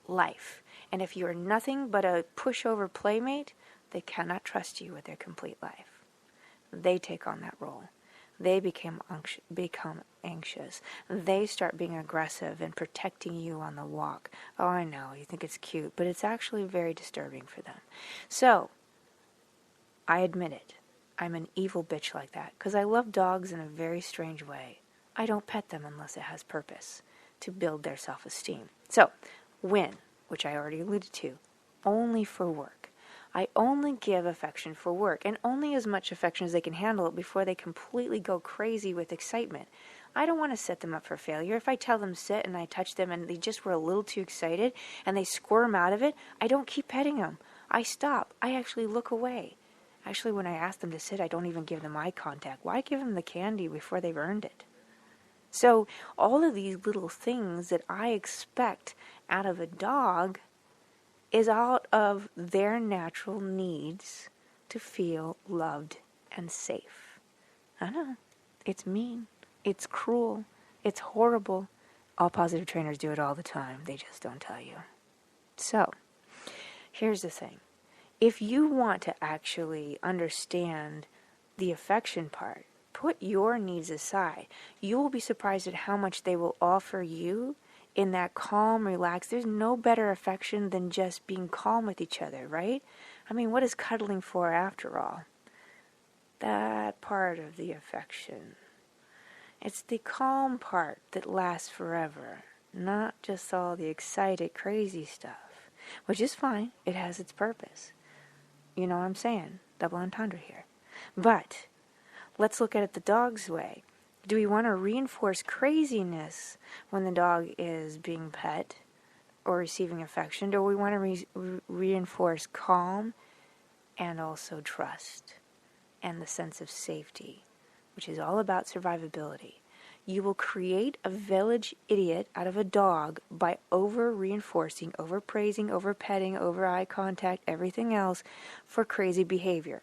life. And if you are nothing but a pushover playmate, they cannot trust you with their complete life. They take on that role. They become anxious. They start being aggressive and protecting you on the walk. Oh, I know, you think it's cute, but it's actually very disturbing for them. So, I admit it. I'm an evil bitch like that, because I love dogs in a very strange way. I don't pet them unless it has purpose, to build their self-esteem. So, when, which I already alluded to, only for work. I only give affection for work, and only as much affection as they can handle it before they completely go crazy with excitement. I don't want to set them up for failure. If I tell them sit and I touch them and they just were a little too excited and they squirm out of it, I don't keep petting them. I stop. I actually look away. Actually, when I ask them to sit, I don't even give them eye contact. Why give them the candy before they've earned it? So all of these little things that I expect out of a dog is out of their natural needs to feel loved and safe. I know. It's mean. It's cruel. It's horrible. All positive trainers do it all the time. They just don't tell you. So, here's the thing. If you want to actually understand the affection part, put your needs aside. You will be surprised at how much they will offer you in that calm, relaxed. There's no better affection than just being calm with each other, right? I mean, what is cuddling for after all? That part of the affection. It's the calm part that lasts forever, not just all the excited, crazy stuff, which is fine. It has its purpose. You know what I'm saying? Double entendre here. But let's look at it the dog's way. Do we want to reinforce craziness when the dog is being pet or receiving affection? Do we want to reinforce calm and also trust and the sense of safety, which is all about survivability? You will create a village idiot out of a dog by over-reinforcing, over-praising, over-petting, over-eye contact, everything else for crazy behavior.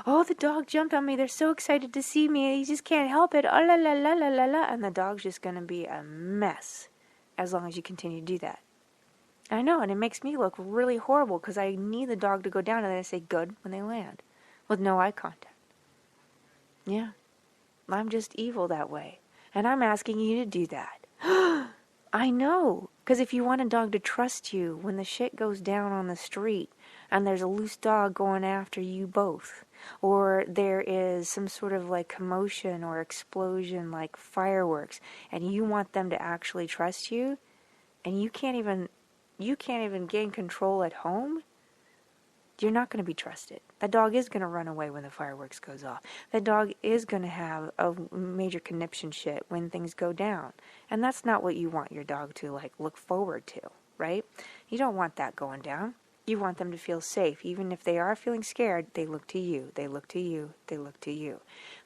Oh, the dog jumped on me. They're so excited to see me. He just can't help it. Oh, la, la, la, la, la, la. And the dog's just going to be a mess as long as you continue to do that. I know, and it makes me look really horrible because I need the dog to go down and then I say good when they land with no eye contact. Yeah, I'm just evil that way. And I'm asking you to do that. I know, because if you want a dog to trust you when the shit goes down on the street and there's a loose dog going after you both, or there is some sort of like commotion or explosion like fireworks, and you want them to actually trust you, and you can't even gain control at home, you're not going to be trusted. That dog is going to run away when the fireworks goes off. That dog is going to have a major conniption shit when things go down. And that's not what you want your dog to like look forward to, right? You don't want that going down. You want them to feel safe. Even if they are feeling scared, they look to you. They look to you. They look to you.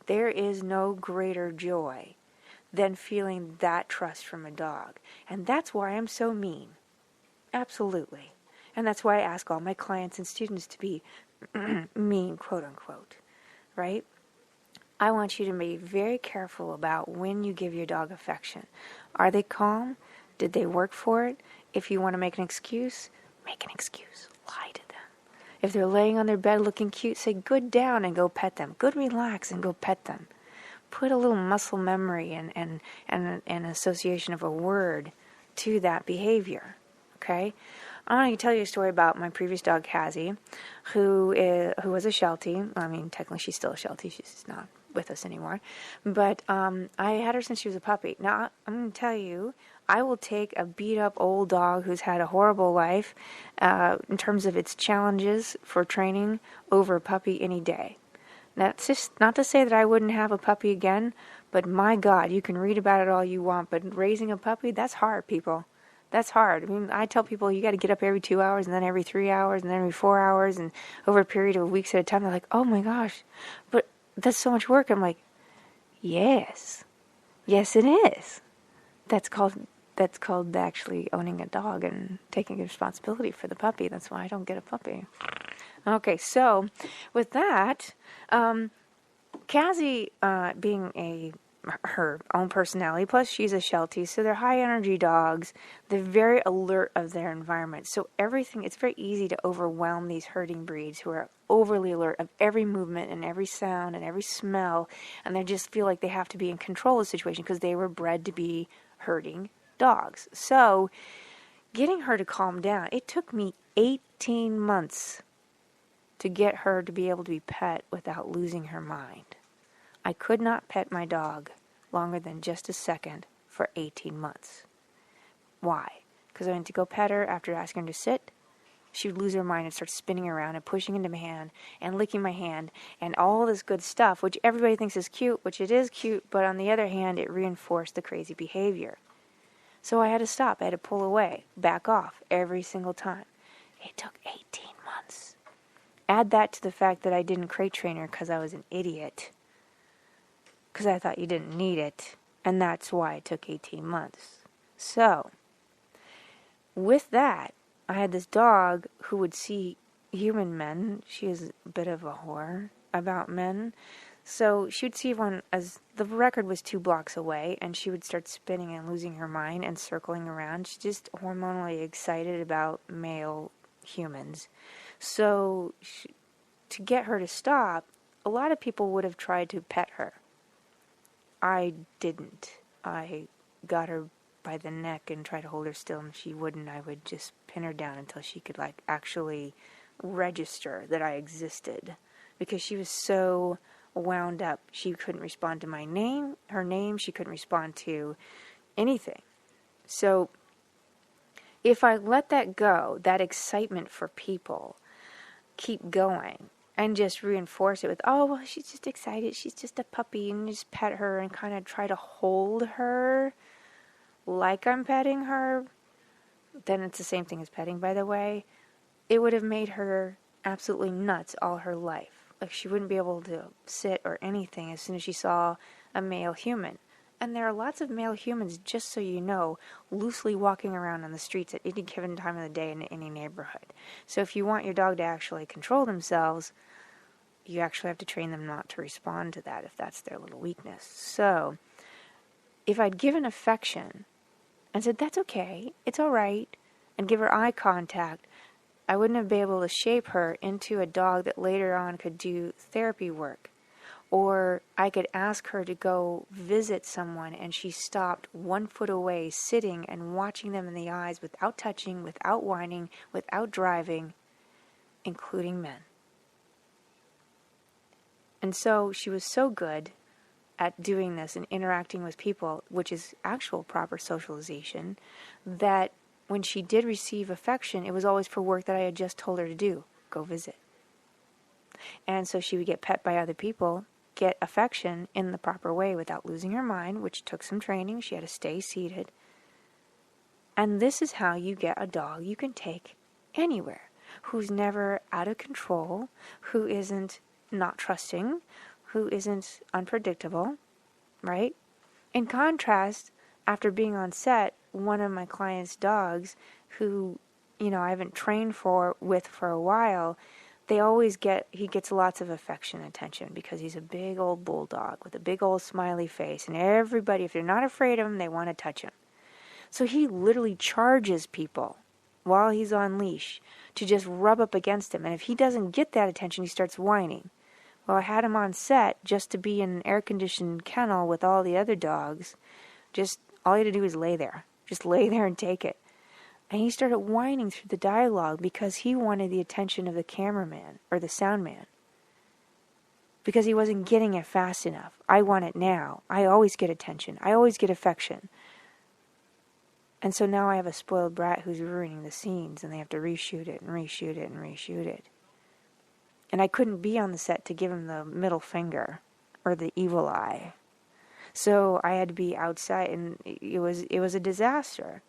There is no greater joy than feeling that trust from a dog. And that's why I'm so mean. Absolutely. And that's why I ask all my clients and students to be mean, quote unquote, right? I want you to be very careful about when you give your dog affection. Are they calm? Did they work for it? If you want to make an excuse, make an excuse. Lie to them. If they're laying on their bed looking cute, say good down and go pet them. Good relax and go pet them. Put a little muscle memory and an association of a word to that behavior, okay? I want to tell you a story about my previous dog, Cassie, who was a Sheltie. I mean, technically she's still a Sheltie. She's not with us anymore. But I had her since she was a puppy. Now, I'm going to tell you, I will take a beat-up old dog who's had a horrible life in terms of its challenges for training over a puppy any day. That's just not to say that I wouldn't have a puppy again, but my God, you can read about it all you want, but raising a puppy, that's hard, people. That's hard. I mean, I tell people you got to get up every 2 hours and then every 3 hours and then every 4 hours and over a period of weeks at a time. They're like, oh my gosh, but that's so much work. I'm like, yes, it is. That's called actually owning a dog and taking responsibility for the puppy. That's why I don't get a puppy. Okay, so with that, Cassie being a her own personality. Plus, she's a Sheltie, so they're high energy dogs. They're very alert of their environment. So everything, it's very easy to overwhelm these herding breeds who are overly alert of every movement and every sound and every smell, and they just feel like they have to be in control of the situation because they were bred to be herding dogs. So getting her to calm down, it took me 18 months to get her to be able to be pet without losing her mind. I could not pet my dog longer than just a second for 18 months. Why? Because I went to go pet her after asking her to sit. She would lose her mind and start spinning around and pushing into my hand and licking my hand and all this good stuff, which everybody thinks is cute, which it is cute, but on the other hand, it reinforced the crazy behavior. So I had to stop. I had to pull away, back off every single time. It took 18 months. Add that to the fact that I didn't crate train her because I was an idiot. Because I thought you didn't need it. And that's why it took 18 months. So, with that, I had this dog who would see human men. She is a bit of a whore about men. So she would see one as the record was 2 blocks away, and she would start spinning and losing her mind and circling around. She's just hormonally excited about male humans. So to get her to stop, a lot of people would have tried to pet her. I didn't. I got her by the neck and tried to hold her still, and she wouldn't. I would just pin her down until she could actually register that I existed, because she was so wound up. She couldn't respond to her name. She couldn't respond to anything. So if I let that go, that excitement for people, keep going and just reinforce it with, oh, well, she's just excited. She's just a puppy, and just pet her and kind of try to hold her like I'm petting her, then it's the same thing as petting, by the way. It would have made her absolutely nuts all her life. She wouldn't be able to sit or anything as soon as she saw a male human. And there are lots of male humans, just so you know, loosely walking around on the streets at any given time of the day in any neighborhood. So if you want your dog to actually control themselves, you actually have to train them not to respond to that if that's their little weakness. So if I'd given affection and said, that's okay, it's all right, and give her eye contact, I wouldn't have been able to shape her into a dog that later on could do therapy work. Or I could ask her to go visit someone and she stopped 1 foot away, sitting and watching them in the eyes without touching, without whining, without driving, including men. And so she was so good at doing this and interacting with people, which is actual proper socialization, that when she did receive affection, it was always for work that I had just told her to do, go visit. And so she would get pet by other people, get affection in the proper way without losing her mind, which took some training. She had to stay seated. And this is how you get a dog you can take anywhere, who's never out of control, who isn't not trusting, who isn't unpredictable, right? In contrast, after being on set, one of my clients' dogs, who, I haven't trained for a while, he gets lots of affection and attention because he's a big old bulldog with a big old smiley face, and everybody, if they're not afraid of him, they want to touch him. So he literally charges people while he's on leash to just rub up against him, and if he doesn't get that attention, he starts whining. Well, I had him on set just to be in an air-conditioned kennel with all the other dogs. Just all he had to do was lay there. Just lay there and take it. And he started whining through the dialogue because he wanted the attention of the cameraman or the sound man. Because he wasn't getting it fast enough. I want it now. I always get attention. I always get affection. And so now I have a spoiled brat who's ruining the scenes, and they have to reshoot it and reshoot it and reshoot it. And I couldn't be on the set to give him the middle finger or the evil eye. So I had to be outside, and it was a disaster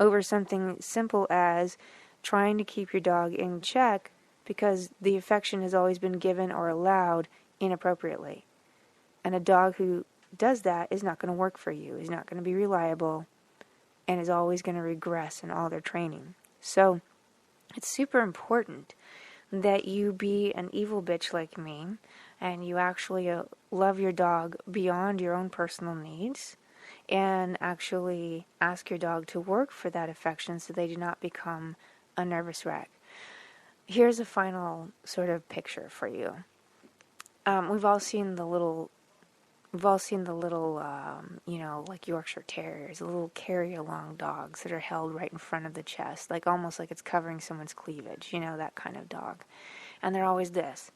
over something simple as trying to keep your dog in check because the affection has always been given or allowed inappropriately. And a dog who does that is not going to work for you, is not going to be reliable, and is always going to regress in all their training. So it's super important that you be an evil bitch like me, and you actually love your dog beyond your own personal needs and actually ask your dog to work for that affection so they do not become a nervous wreck. Here's a final sort of picture for you. We've all seen the little, like Yorkshire Terriers, the little carry-along dogs that are held right in front of the chest, like almost like it's covering someone's cleavage, that kind of dog. And they're always this.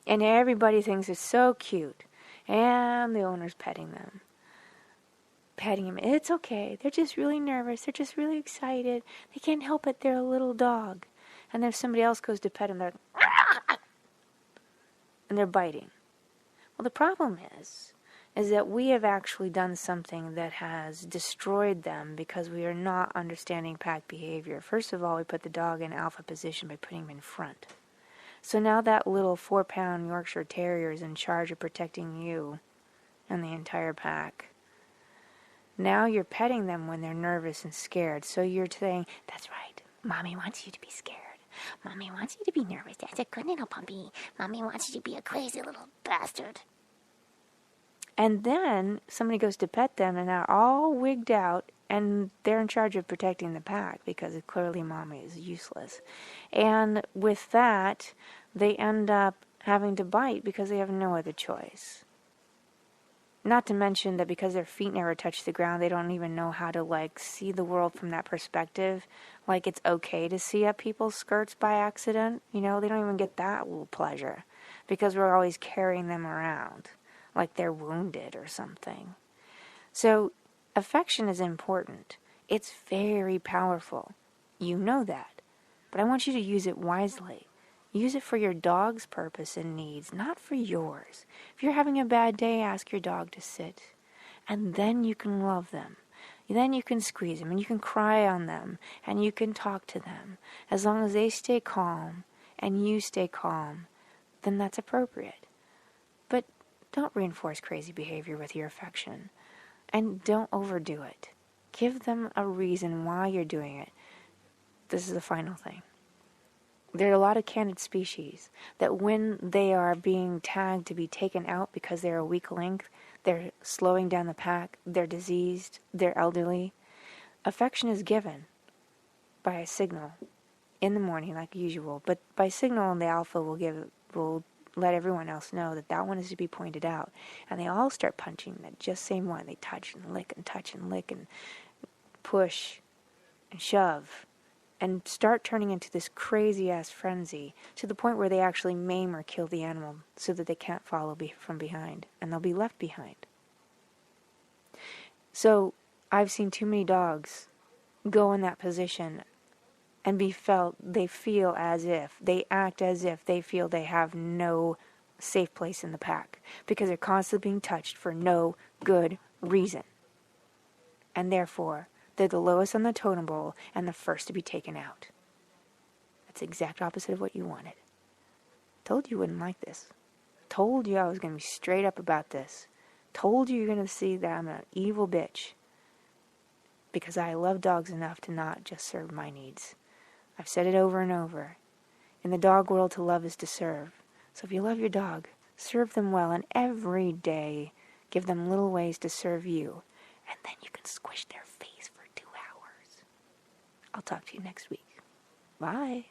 And everybody thinks it's so cute. And the owner's petting them. Petting him. It's okay. They're just really nervous. They're just really excited. They can't help it. They're a little dog. And then if somebody else goes to pet him, they're and they're biting. Well, the problem is that we have actually done something that has destroyed them because we are not understanding pack behavior. First of all, we put the dog in alpha position by putting him in front. So now that little 4-pound Yorkshire Terrier is in charge of protecting you and the entire pack. Now you're petting them when they're nervous and scared. So you're saying, that's right, Mommy wants you to be scared. Mommy wants you to be nervous. That's a good little puppy. Mommy wants you to be a crazy little bastard. And then somebody goes to pet them and they're all wigged out and they're in charge of protecting the pack because clearly Mommy is useless. And with that, they end up having to bite because they have no other choice. Not to mention that because their feet never touch the ground, they don't even know how to, see the world from that perspective. Like, it's okay to see up people's skirts by accident. They don't even get that little pleasure because we're always carrying them around like they're wounded or something. So, affection is important. It's very powerful. You know that. But I want you to use it wisely. Use it for your dog's purpose and needs, not for yours. If you're having a bad day, ask your dog to sit. And then you can love them. Then you can squeeze them, and you can cry on them, and you can talk to them. As long as they stay calm, and you stay calm, then that's appropriate. But don't reinforce crazy behavior with your affection. And don't overdo it. Give them a reason why you're doing it. This is the final thing. There are a lot of canid species that when they are being tagged to be taken out because they're a weak link, they're slowing down the pack, they're diseased, they're elderly, affection is given by a signal in the morning like usual. But by signal, the alpha will let everyone else know that one is to be pointed out. And they all start punching that just same one. They touch and lick and touch and lick and push and shove. And start turning into this crazy-ass frenzy to the point where they actually maim or kill the animal so that they can't follow from behind, and they'll be left behind. So I've seen too many dogs go in that position and they act as if they feel they have no safe place in the pack because they're constantly being touched for no good reason. And therefore, they're the lowest on the totem pole and the first to be taken out. That's the exact opposite of what you wanted. Told you wouldn't like this. Told you I was going to be straight up about this. Told you you're going to see that I'm an evil bitch. Because I love dogs enough to not just serve my needs. I've said it over and over. In the dog world, to love is to serve. So if you love your dog, serve them well, and every day give them little ways to serve you. And then you can squish their face for 2 hours. I'll talk to you next week. Bye.